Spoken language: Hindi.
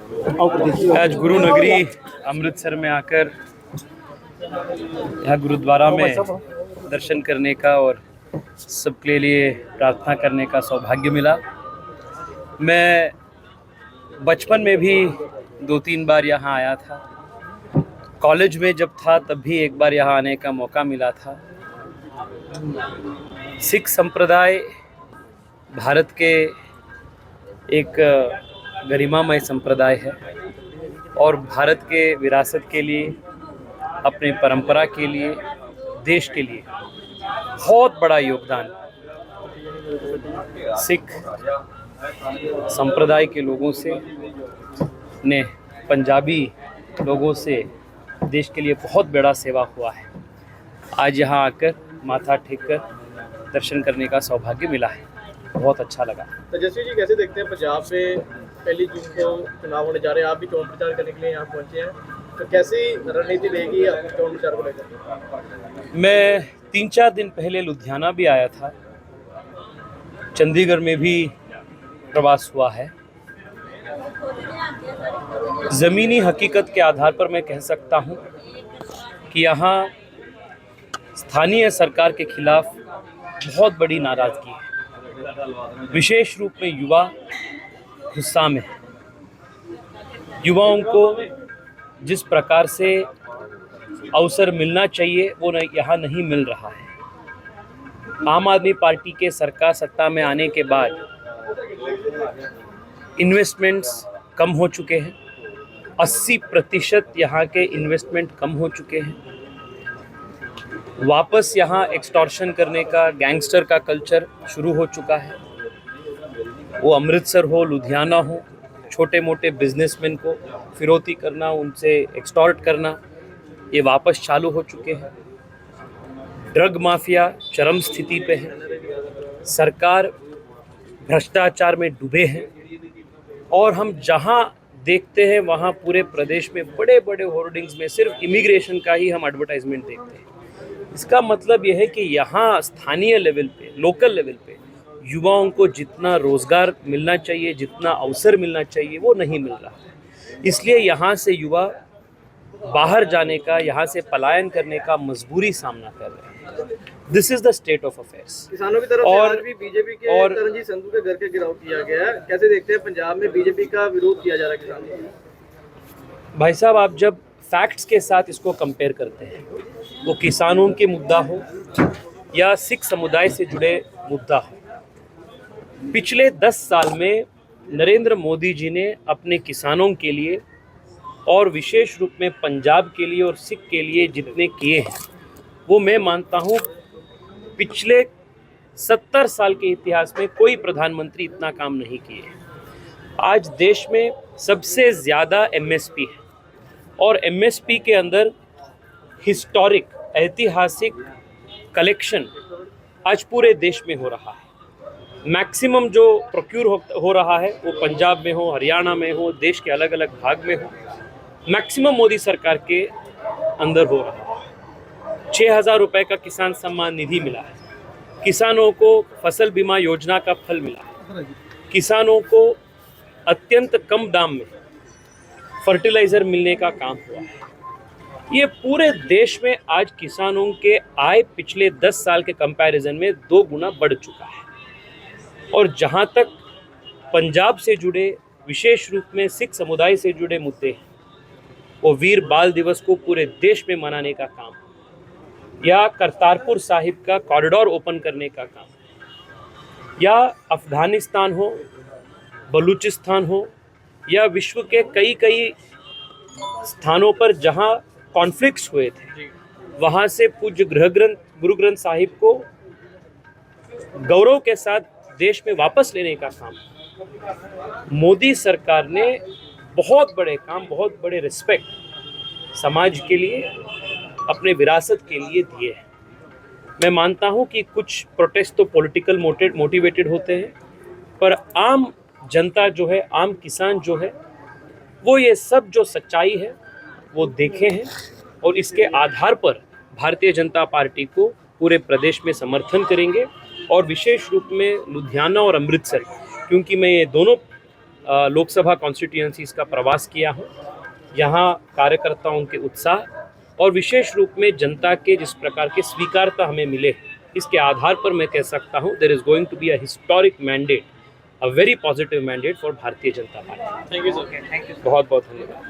आज गुरु नगरी अमृतसर में आकर यहाँ गुरुद्वारा में दर्शन करने का और सबके लिए प्रार्थना करने का सौभाग्य मिला। मैं बचपन में भी 2-3 बार यहाँ आया था। कॉलेज में जब था तब भी एक बार यहाँ आने का मौका मिला था। सिख संप्रदाय भारत के एक गरिमामय संप्रदाय है और भारत के विरासत के लिए, अपने परंपरा के लिए, देश के लिए बहुत बड़ा योगदान सिख संप्रदाय के लोगों से ने पंजाबी लोगों से देश के लिए बहुत बड़ा सेवा हुआ है। आज यहाँ आकर माथा टेक कर दर्शन करने का सौभाग्य मिला है, बहुत अच्छा लगा। तेजस्वी जी कैसे देखते हैं पंजाब में पहली जून को चुनाव होने जा रहे हैं, आप भी चुनाव प्रचार करने के लिए यहाँ पहुँचे हैं, तो कैसी रणनीति रहेगी चुनाव प्रचार को लेकर? मैं 3-4 दिन पहले लुधियाना भी आया था, चंडीगढ़ में भी प्रवास हुआ है। ज़मीनी हकीकत के आधार पर मैं कह सकता हूँ कि यहाँ स्थानीय सरकार के खिलाफ बहुत बड़ी नाराज़गी है। विशेष रूप में युवा गुस्सा में है। युवाओं को जिस प्रकार से अवसर मिलना चाहिए वो यहाँ नहीं मिल रहा है। आम आदमी पार्टी के सरकार सत्ता में आने के बाद इन्वेस्टमेंट्स कम हो चुके हैं। 80% यहाँ के इन्वेस्टमेंट कम हो चुके हैं। वापस यहाँ एक्सटॉर्शन करने का, गैंगस्टर का कल्चर शुरू हो चुका है। वो अमृतसर हो, लुधियाना हो, छोटे मोटे बिजनेसमैन को फिरौती करना, उनसे एक्सटॉर्ट करना, ये वापस चालू हो चुके हैं। ड्रग माफिया चरम स्थिति पे है। सरकार भ्रष्टाचार में डूबे हैं और हम जहाँ देखते हैं वहाँ पूरे प्रदेश में बड़े बड़े होर्डिंग्स में सिर्फ इमिग्रेशन का ही हम एडवर्टाइजमेंट देखते हैं। इसका मतलब यह है कि यहाँ स्थानीय लेवल पे, लोकल लेवल पे युवाओं को जितना रोज़गार मिलना चाहिए, जितना अवसर मिलना चाहिए, वो नहीं मिल रहा है। इसलिए यहाँ से युवा बाहर जाने का, यहाँ से पलायन करने का मजबूरी सामना कर रहे हैं। This is the state of affairs. किसानों की तरफ से आज भी बीजेपी के तरनजीत संधू के घर के गिराव किया गया है, कैसे देखते हैं पंजाब में बीजेपी का विरोध किया जा रहा है किसानों को? भाई साहब, आप जब फैक्ट्स के साथ इसको कंपेयर करते हैं, वो किसानों के मुद्दा हो या सिख समुदाय से जुड़े मुद्दा हो, पिछले 10 साल में नरेंद्र मोदी जी ने अपने किसानों के लिए और विशेष रूप में पंजाब के लिए और सिख के लिए जितने किए हैं, वो मैं मानता हूँ पिछले 70 साल के इतिहास में कोई प्रधानमंत्री इतना काम नहीं किए। आज देश में सबसे ज़्यादा एमएसपी है और एमएसपी के अंदर हिस्टोरिक, ऐतिहासिक कलेक्शन आज पूरे देश में हो रहा है। मैक्सिमम जो प्रोक्यूर हो रहा है वो पंजाब में हो, हरियाणा में हो, देश के अलग अलग भाग में हो, मैक्सिमम मोदी सरकार के अंदर हो रहा है। 6,000 रुपये का किसान सम्मान निधि मिला है। किसानों को फसल बीमा योजना का फल मिला है। किसानों को अत्यंत कम दाम में फर्टिलाइज़र मिलने का काम हुआ है। ये पूरे देश में आज किसानों के आय पिछले 10 साल के कंपैरिजन में 2 गुना बढ़ चुका है। और जहाँ तक पंजाब से जुड़े, विशेष रूप में सिख समुदाय से जुड़े मुद्दे हैं, वो वीर बाल दिवस को पूरे देश में मनाने का काम, या करतारपुर साहिब का कॉरिडोर ओपन करने का काम, या अफगानिस्तान हो, बलूचिस्तान हो, या विश्व के कई स्थानों पर जहां कॉन्फ्लिक्ट्स हुए थे, वहां से पूज्य गुरु ग्रंथ साहिब को गौरव के साथ देश में वापस लेने का काम मोदी सरकार ने बहुत बड़े काम, बहुत बड़े रिस्पेक्ट समाज के लिए, अपने विरासत के लिए दिए हैं। मैं मानता हूं कि कुछ प्रोटेस्ट तो पॉलिटिकल मोटिवेटेड होते हैं, पर आम जनता जो है, आम किसान जो है, वो ये सब जो सच्चाई है वो देखे हैं और इसके आधार पर भारतीय जनता पार्टी को पूरे प्रदेश में समर्थन करेंगे। और विशेष रूप में लुधियाना और अमृतसर, क्योंकि मैं ये दोनों लोकसभा कॉन्स्टिट्यूएंसीज का प्रवास किया हूँ। यहाँ कार्यकर्ताओं के उत्साह और विशेष रूप में जनता के जिस प्रकार के स्वीकारता हमें मिले, इसके आधार पर मैं कह सकता हूँ there is going to be a historic mandate, a very positive mandate for Bharatiya Janata party. Thank you sir. बहुत बहुत धन्यवाद।